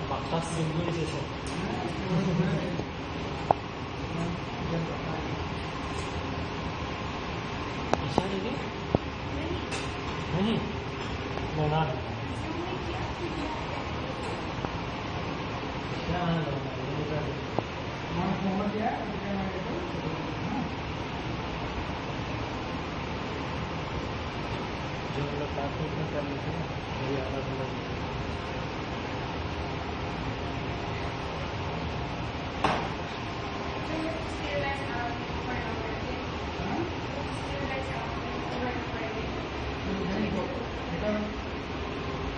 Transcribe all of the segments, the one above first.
Paksa single session. Bisa ini? नहीं, बना क्या जो लोग काफी में कर लेते हैं वही अलग अलग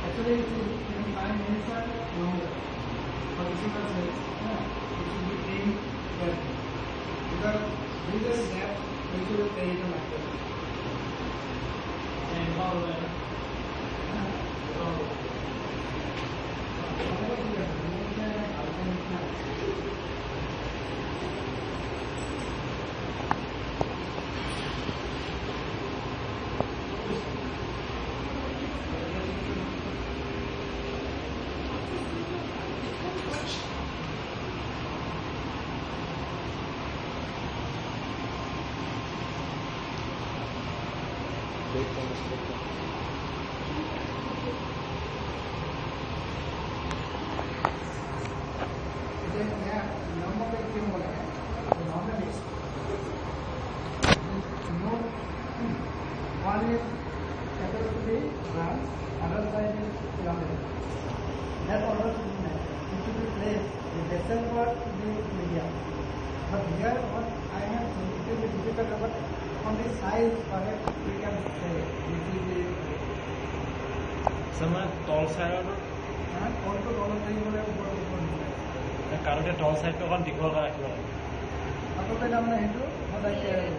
actually if you find minutes are longer for physical sales, it should be paying carefully because with this gap we should pay it like that. And how one is capable to be run, other side is kilometer. That order should be met. It should be placed. The vessel part should be medium. But here what I have seen, it will be difficult, but on the size correct we can say this is the समय tall side और also dollar thing बोले ऊपर कारण के tall side तो कौन दिखवा का रखना है अब तो पहले हमने हिंदू मदद किया है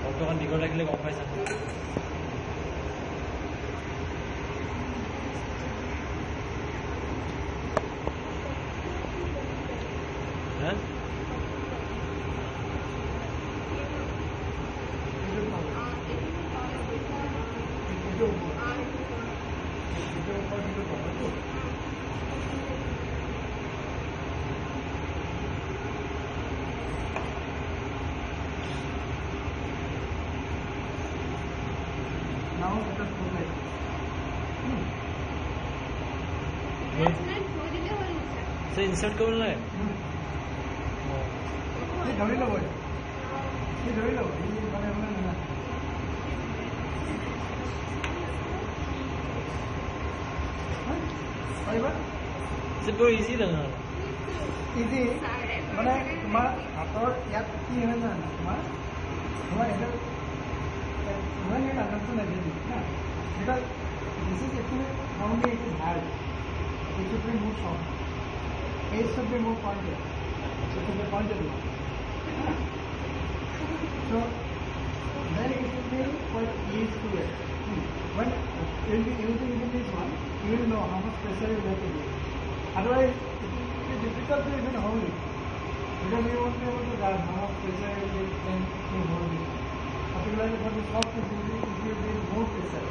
और तो कौन दिखवा रखले कौन पैसा हैं now let us go back. से इंसर्ट कौन लाए ये धड़ी लो बोल ये धड़ी लो ये बने बने ना भाई बात से बहुत इजी लगा इजी মানে তোমার হাতৰ ইয়াত কি হয় না তোমাৰ তোমাৰ এটা when you understand everything because this is actually only it is hard it should be more soft it should be more pointed it should be pointed so then it should be quite easy to it when you will be using this one you will know how much pressure you have to do otherwise it will be difficult to even hold it because you won't be able to guard how much pressure you will then to hold it particularly for the soft tissue, if you give more pressure,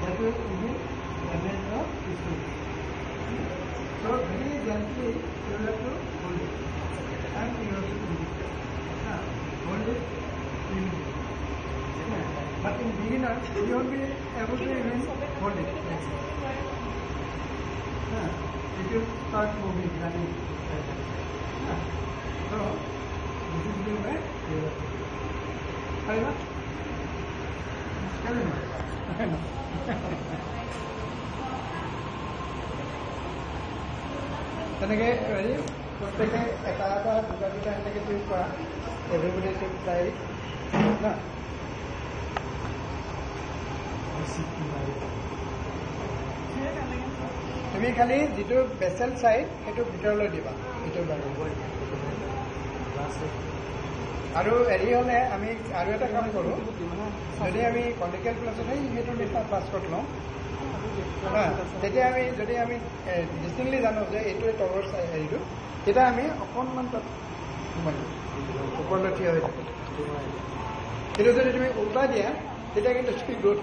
that will be damage of tissue. So very gently you have to hold it, and you have to hold it. Hold it, but in beginner you won't be able to even hold it. If you start moving, running, so this is the way you have to. তেনেকে হেৰি প্ৰত্যেকে এটা এটা দুটা দুটা এনেকৈ choose কৰা everybody choose try না তুমি খালি যিটো বেচেল চাইড সেইটো ভিতৰলৈ দিবা ভিতৰ বাৰু আৰু হেৰি হ'লে আমি আৰু এটা কাম কৰোঁ যদি আমি কণ্টিকেল ক্লাছত সেইটো নিচিনা পাছ কৰি লওঁ তেতিয়া আমি যদি আমি ডিষ্টিংলি জানো যে এইটোৱে তলৰ হেৰিটো তেতিয়া আমি অকণমান তাত সোমাই ওপৰলৈ থিয় হৈ থাকোঁ কিন্তু যদি তুমি উল্টা দিয়া তেতিয়া কিন্তু স্পীড গ্ৰোথ